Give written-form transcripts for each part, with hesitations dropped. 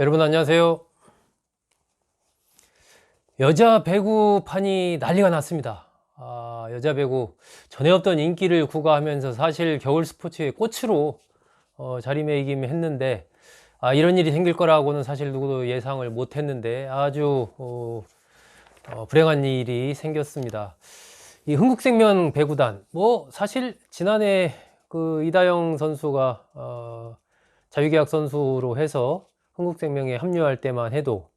여러분 안녕하세요. 여자 배구판이 난리가 났습니다. 여자 배구 전에 없던 인기를 구가하면서 사실 겨울 스포츠의 꽃으로 자리매김했는데 이런 일이 생길 거라고는 사실 누구도 예상을 못 했는데 아주 불행한 일이 생겼습니다. 이 흥국생명 배구단 사실 지난해 그 이다영 선수가 자유계약 선수로 해서 흥국생명에 합류할 때만 해도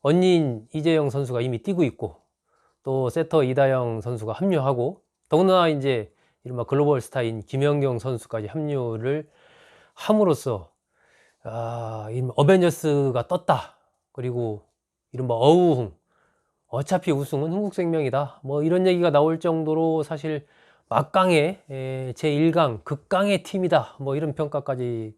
언니인 이재영 선수가 이미 뛰고 있고 또 세터 이다영 선수가 합류하고 더군다나 이제 이른바 글로벌 스타인 김연경 선수까지 합류를 함으로써 이른바 어벤져스가 떴다. 그리고 이른바 어우흥, 어차피 우승은 흥국생명이다, 이런 얘기가 나올 정도로 사실 막강의 제1강 극강의 팀이다, 이런 평가까지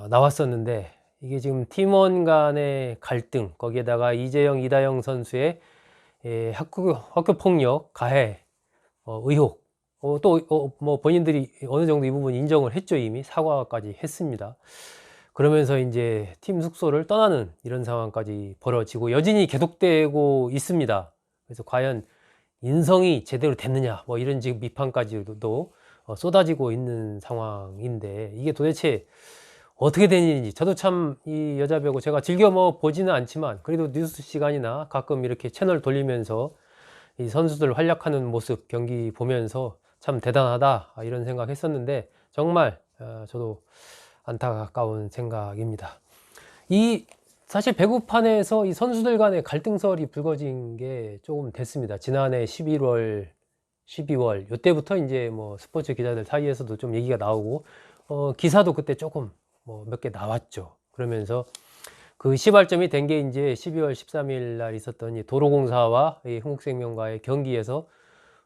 나왔었는데 이게 지금 팀원 간의 갈등, 거기에다가 이재영, 이다영 선수의 학교 폭력, 가해 의혹, 본인들이 어느 정도 이 부분 인정을 했죠. 이미 사과까지 했습니다. 그러면서 이제 팀 숙소를 떠나는 이런 상황까지 벌어지고 여진이 계속되고 있습니다. 그래서 과연 인성이 제대로 됐느냐, 이런 지금 비판까지도 쏟아지고 있는 상황인데 이게 도대체 어떻게 된 일인지 저도 참 이 여자 배구 제가 즐겨 보지는 않지만 그래도 뉴스 시간이나 가끔 이렇게 채널 돌리면서 이 선수들 활약하는 모습 경기 보면서 참 대단하다 이런 생각 했었는데 정말 저도 안타까운 생각입니다. 이 사실 배구판에서 이 선수들 간의 갈등설이 불거진 게 조금 됐습니다. 지난해 11월 12월 이때부터 이제 스포츠 기자들 사이에서도 좀 얘기가 나오고 기사도 그때 조금 몇 개 나왔죠. 그러면서 그 시발점이 된 게 이제 12월 13일 날 있었던 이 도로공사와 이 흥국생명과의 경기에서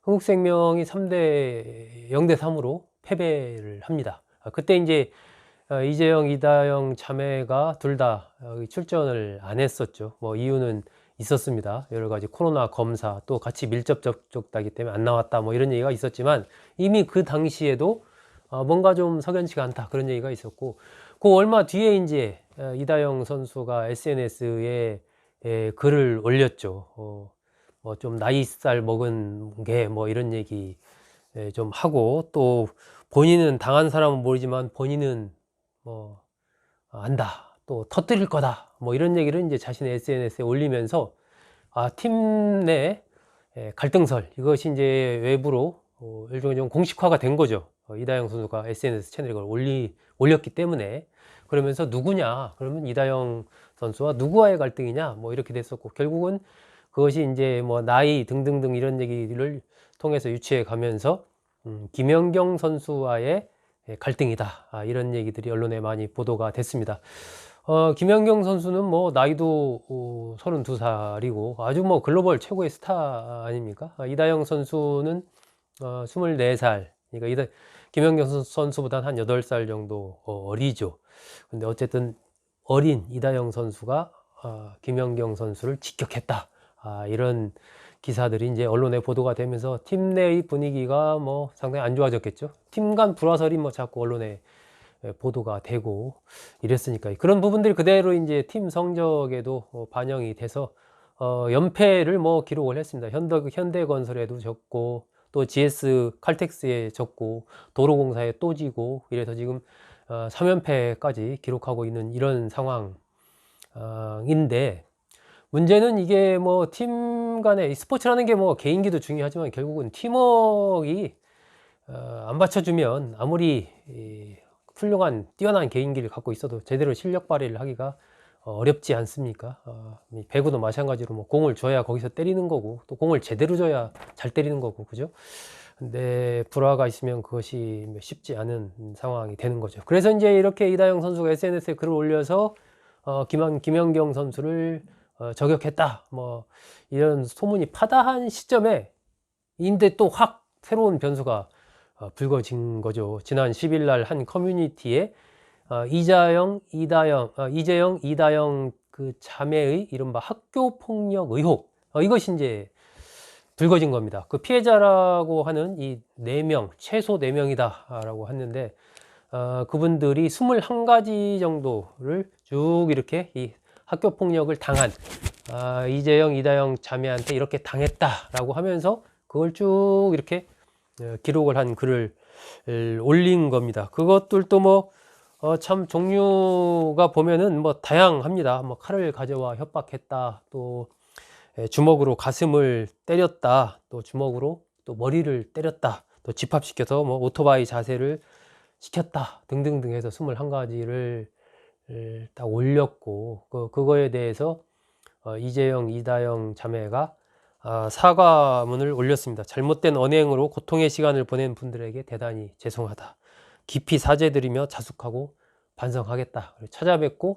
흥국생명이 0대 3으로 패배를 합니다. 그때 이제 이재영, 이다영 자매가 둘 다 출전을 안 했었죠. 이유는 있었습니다. 여러 가지 코로나 검사 또 같이 밀접 접촉하기 때문에 안 나왔다 이런 얘기가 있었지만 이미 그 당시에도 뭔가 좀 석연치가 않다 그런 얘기가 있었고 그 얼마 뒤에 이제 이다영 선수가 SNS에 글을 올렸죠. 좀 나이살 먹은 게 이런 얘기 좀 하고 또 본인은 당한 사람은 모르지만 본인은 안다, 또 터뜨릴 거다 이런 얘기를 이제 자신의 SNS에 올리면서 팀 내 갈등설 이것이 이제 외부로 일종의 좀 공식화가 된 거죠. 이다영 선수가 SNS 채널에 이걸 올렸기 때문에. 그러면서 누구냐, 그러면 이다영 선수와 누구와의 갈등이냐 이렇게 됐었고 결국은 그것이 이제 나이 등등등 이런 얘기를 통해서 유추해 가면서 김연경 선수와의 갈등이다 이런 얘기들이 언론에 많이 보도가 됐습니다. 김연경 선수는 나이도 32살이고 아주 글로벌 최고의 스타 아닙니까? 이다영 선수는 24살. 그러니까 김연경 선수보다 한 8살 정도 어리죠. 근데 어쨌든 어린 이다영 선수가 김연경 선수를 직격했다. 이런 기사들이 이제 언론에 보도가 되면서 팀 내의 분위기가 상당히 안 좋아졌겠죠. 팀 간 불화설이 자꾸 언론에 보도가 되고 이랬으니까 그런 부분들이 그대로 이제 팀 성적에도 반영이 돼서 연패를 기록을 했습니다. 현대건설에도 졌고 또 GS 칼텍스에 졌고 도로공사에 또 지고 이래서 지금 3연패까지 기록하고 있는 이런 상황인데 문제는 이게 팀 간에 스포츠라는 게 개인기도 중요하지만 결국은 팀워크가 안 받쳐주면 아무리 훌륭한 뛰어난 개인기를 갖고 있어도 제대로 실력 발휘를 하기가 어렵지 않습니까? 배구도 마찬가지로 공을 줘야 거기서 때리는 거고 또 공을 제대로 줘야 잘 때리는 거고 그죠? 근데 불화가 있으면 그것이 쉽지 않은 상황이 되는 거죠. 그래서 이제 이렇게 이다영 선수가 SNS에 글을 올려서 김연경 선수를 저격했다 이런 소문이 파다한 시점에 인데 또 확 새로운 변수가 불거진 거죠. 지난 10일 날 한 커뮤니티에 이재영, 이다영 그 자매의 이른바 학교 폭력 의혹 이것이 이제 불거진 겁니다. 그 피해자라고 하는 이 4명, 최소 4명이다 라고 했는데 그분들이 21가지 정도를 쭉 이렇게 이 학교 폭력을 당한 이재영, 이다영 자매한테 이렇게 당했다라고 하면서 그걸 쭉 이렇게 기록을 한 글을 올린 겁니다. 그것들도 뭐 참 종류가 보면은 뭐 다양합니다. 뭐 칼을 가져와 협박했다, 또 주먹으로 가슴을 때렸다, 또 주먹으로 또 머리를 때렸다, 또 집합시켜서 뭐 오토바이 자세를 시켰다 등등등 해서 21가지를 딱 올렸고, 그거에 대해서 이재영, 이다영 자매가 사과문을 올렸습니다. 잘못된 언행으로 고통의 시간을 보낸 분들에게 대단히 죄송하다, 깊이 사죄드리며 자숙하고 반성하겠다, 찾아뵙고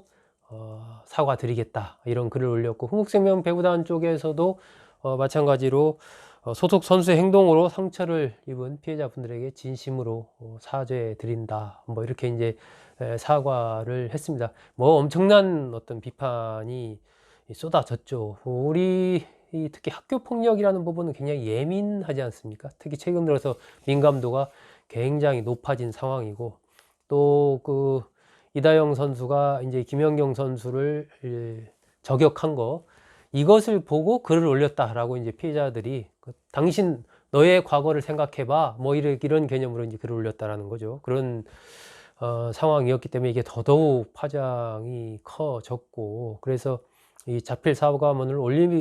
사과드리겠다, 이런 글을 올렸고, 흥국생명 배구단 쪽에서도 마찬가지로 소속 선수의 행동으로 상처를 입은 피해자분들에게 진심으로 사죄 드린다, 뭐 이렇게 이제 사과를 했습니다. 뭐 엄청난 어떤 비판이 쏟아졌죠. 우리 특히 학교 폭력이라는 부분은 굉장히 예민하지 않습니까? 특히 최근 들어서 민감도가 굉장히 높아진 상황이고, 또 그 이다영 선수가 이제 김연경 선수를 저격한 거, 이것을 보고 글을 올렸다라고 이제 피해자들이 당신 너의 과거를 생각해봐, 뭐 이런 개념으로 이제 글을 올렸다라는 거죠. 그런 상황이었기 때문에 이게 더더욱 파장이 커졌고, 그래서 이 자필 사과문을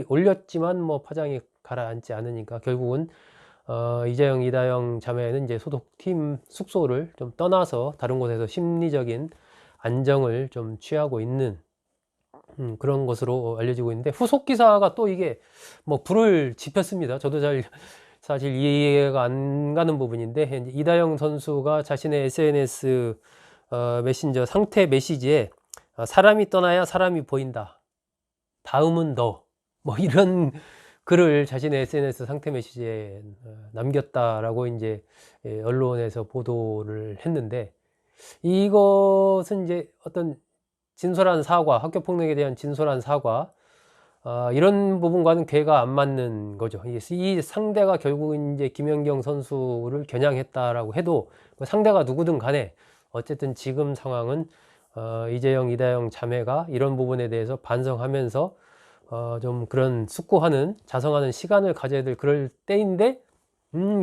올렸지만 뭐 파장이 가라앉지 않으니까 결국은 이재영, 이다영 자매는 이제 소속팀 숙소를 좀 떠나서 다른 곳에서 심리적인 안정을 좀 취하고 있는 그런 것으로 알려지고 있는데, 후속 기사가 또 이게 뭐 불을 지폈습니다. 저도 잘 사실 이해가 안 가는 부분인데, 이다영 선수가 자신의 SNS 메신저 상태 메시지에 사람이 떠나야 사람이 보인다, 다음은 너, 뭐 이런 글을 자신의 SNS 상태 메시지에 남겼다라고 이제 언론에서 보도를 했는데, 이것은 이제 어떤 진솔한 사과, 학교 폭력에 대한 진솔한 사과, 이런 부분과는 궤가 안 맞는 거죠. 이 상대가 결국은 이제 김연경 선수를 겨냥했다라고 해도 그 상대가 누구든 간에 어쨌든 지금 상황은 이재영, 이다영 자매가 이런 부분에 대해서 반성하면서 좀 그런 숙고하는, 자성하는 시간을 가져야 될 그럴 때인데,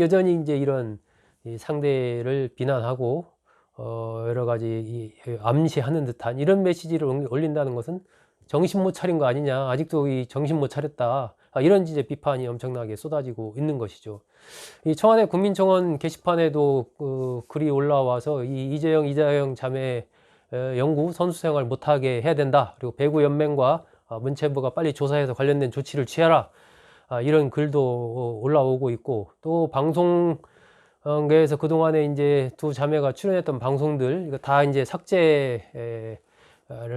여전히 이제 이런 이 상대를 비난하고 여러 가지 암시하는 듯한 이런 메시지를 올린다는 것은 정신 못 차린 거 아니냐, 아직도 이 정신 못 차렸다, 이런 이제 비판이 엄청나게 쏟아지고 있는 것이죠. 이 청와대 국민청원 게시판에도 글이 올라와서 이 이재영, 이다영 자매 영구 선수 생활 못하게 해야 된다, 그리고 배구연맹과 문체부가 빨리 조사해서 관련된 조치를 취하라, 이런 글도 올라오고 있고, 또 방송계에서 그동안에 이제 두 자매가 출연했던 방송들 이거 다 이제 삭제를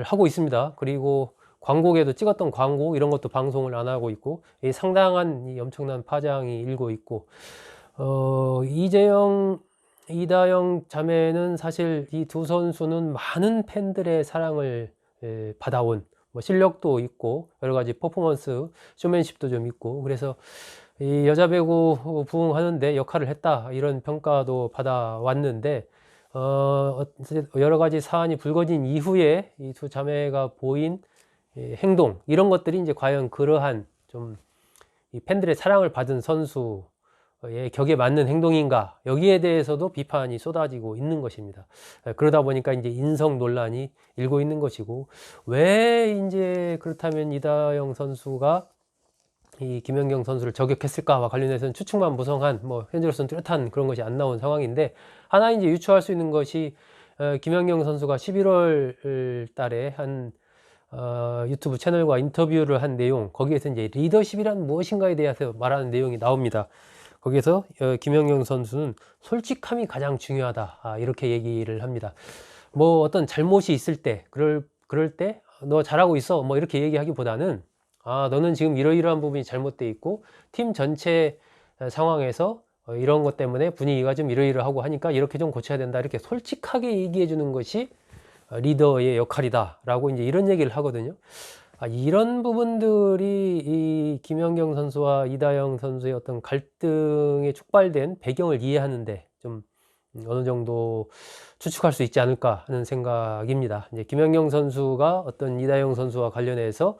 하고 있습니다. 그리고 광고에도 찍었던 광고 이런 것도 방송을 안 하고 있고, 이 상당한 이 엄청난 파장이 일고 있고, 이재영, 이다영 자매는 사실 이 두 선수는 많은 팬들의 사랑을 받아온, 뭐 실력도 있고 여러 가지 퍼포먼스, 쇼맨십도 좀 있고, 그래서 이 여자 배구 부흥하는데 역할을 했다, 이런 평가도 받아왔는데, 여러 가지 사안이 불거진 이후에 이 두 자매가 보인 행동, 이런 것들이 이제 과연 그러한 좀 이 팬들의 사랑을 받은 선수의 격에 맞는 행동인가, 여기에 대해서도 비판이 쏟아지고 있는 것입니다. 그러다 보니까 이제 인성 논란이 일고 있는 것이고, 왜 이제 그렇다면 이다영 선수가 이 김연경 선수를 저격했을까와 관련해서는 추측만 무성한, 뭐 현재로서는 뚜렷한 그런 것이 안 나온 상황인데, 하나 이제 유추할 수 있는 것이 김연경 선수가 11월 달에 한 유튜브 채널과 인터뷰를 한 내용, 거기에서 이제 리더십이란 무엇인가에 대해서 말하는 내용이 나옵니다. 거기에서 김연경 선수는 솔직함이 가장 중요하다, 이렇게 얘기를 합니다. 뭐 어떤 잘못이 있을 때, 그럴 때 너 잘하고 있어, 뭐 이렇게 얘기하기보다는 너는 지금 이러이러한 부분이 잘못돼 있고 팀 전체 상황에서 이런 것 때문에 분위기가 좀 이러이러하고 하니까 이렇게 좀 고쳐야 된다, 이렇게 솔직하게 얘기해 주는 것이 리더의 역할이다 라고 이제 이런 얘기를 하거든요. 이런 부분들이 이 김연경 선수와 이다영 선수의 어떤 갈등에 촉발된 배경을 이해하는데 좀 어느 정도 추측할 수 있지 않을까 하는 생각입니다. 이제 김연경 선수가 어떤 이다영 선수와 관련해서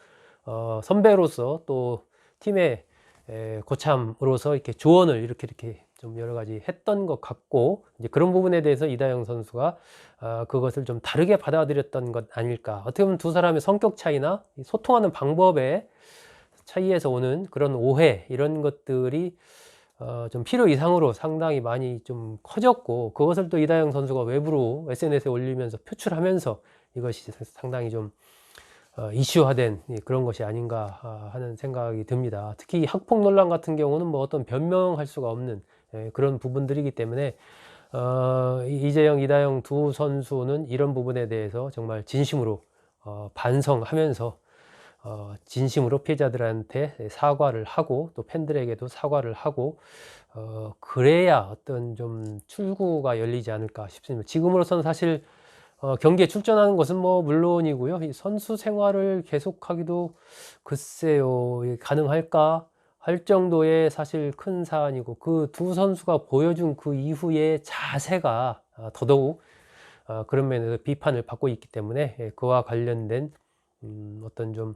선배로서 또 팀의 고참으로서 이렇게 조언을 이렇게 좀 여러 가지 했던 것 같고, 이제 그런 부분에 대해서 이다영 선수가 그것을 좀 다르게 받아들였던 것 아닐까. 어떻게 보면 두 사람의 성격 차이나 소통하는 방법의 차이에서 오는 그런 오해, 이런 것들이 좀 필요 이상으로 상당히 많이 좀 커졌고, 그것을 또 이다영 선수가 외부로 SNS에 올리면서 표출하면서 이것이 상당히 좀 이슈화된 그런 것이 아닌가 하는 생각이 듭니다. 특히 학폭 논란 같은 경우는 뭐 어떤 변명할 수가 없는 그런 부분들이기 때문에 이재영, 이다영 두 선수는 이런 부분에 대해서 정말 진심으로 반성하면서 진심으로 피해자들한테 사과를 하고 또 팬들에게도 사과를 하고 그래야 어떤 좀 출구가 열리지 않을까 싶습니다. 지금으로서는 사실 경기에 출전하는 것은 뭐 물론이고요. 이 선수 생활을 계속하기도 글쎄요, 가능할까 할 정도의 사실 큰 사안이고, 그 두 선수가 보여준 그 이후의 자세가 더더욱 그런 면에서 비판을 받고 있기 때문에 그와 관련된 어떤 좀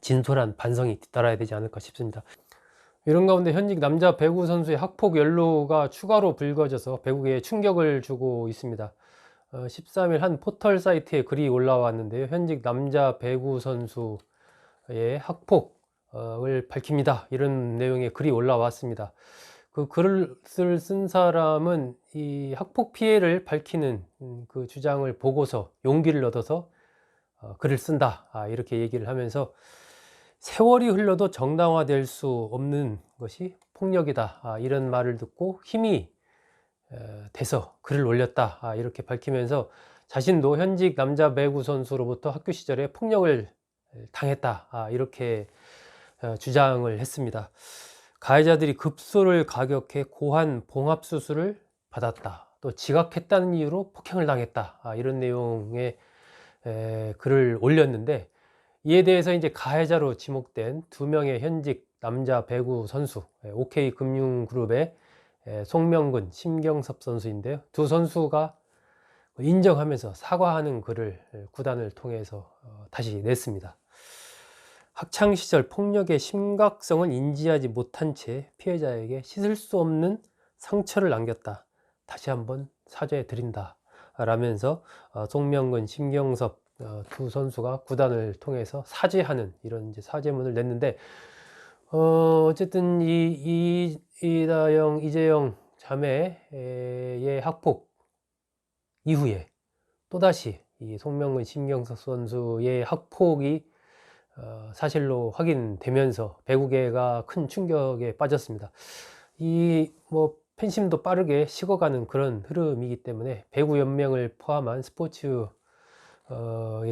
진솔한 반성이 뒤따라야 되지 않을까 싶습니다. 이런 가운데 현직 남자 배구 선수의 학폭 연루가 추가로 불거져서 배구계에 충격을 주고 있습니다. 13일 한 포털 사이트에 글이 올라왔는데요. 현직 남자 배구 선수의 학폭을 밝힙니다. 이런 내용의 글이 올라왔습니다. 그 글을 쓴 사람은 이 학폭 피해를 밝히는 그 주장을 보고서 용기를 얻어서 글을 쓴다, 이렇게 얘기를 하면서 세월이 흘러도 정당화될 수 없는 것이 폭력이다, 이런 말을 듣고 힘이 돼서 글을 올렸다, 이렇게 밝히면서 자신도 현직 남자 배구 선수로부터 학교 시절에 폭력을 당했다, 이렇게 주장을 했습니다. 가해자들이 급소를 가격해 고환 봉합 수술을 받았다, 또 지각했다는 이유로 폭행을 당했다, 이런 내용의 글을 올렸는데, 이에 대해서 이제 가해자로 지목된 두 명의 현직 남자 배구 선수, OK금융그룹의 송명근, 심경섭 선수인데요. 두 선수가 인정하면서 사과하는 글을 구단을 통해서 다시 냈습니다. 학창시절 폭력의 심각성을 인지하지 못한 채 피해자에게 씻을 수 없는 상처를 남겼다. 다시 한번 사죄해 드린다, 라면서 송명근, 심경섭 두 선수가 구단을 통해서 사죄하는 이런 이제 사죄문을 냈는데, 어쨌든 이다영, 이재영 자매의 학폭 이후에 또다시 이 송명근, 심경섭 선수의 학폭이 사실로 확인되면서 배구계가 큰 충격에 빠졌습니다. 이 뭐 팬심도 빠르게 식어가는 그런 흐름이기 때문에 배구연맹을 포함한 스포츠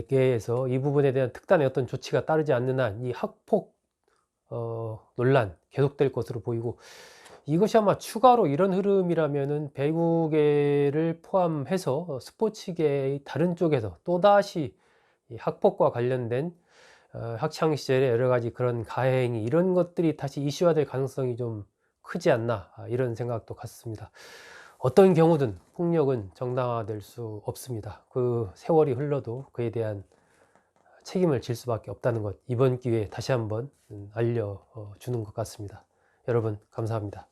계에서 이 부분에 대한 특단의 어떤 조치가 따르지 않는 한 이 학폭 논란 계속될 것으로 보이고, 이것이 아마 추가로 이런 흐름이라면은 배구계를 포함해서 스포츠계의 다른 쪽에서 또다시 이 학폭과 관련된 학창 시절의 여러 가지 그런 가해행위, 이런 것들이 다시 이슈화될 가능성이 좀 크지 않나, 이런 생각도 같습니다. 어떤 경우든 폭력은 정당화될 수 없습니다. 그 세월이 흘러도 그에 대한 책임을 질 수밖에 없다는 것, 이번 기회에 다시 한번 알려주는 것 같습니다. 여러분 감사합니다.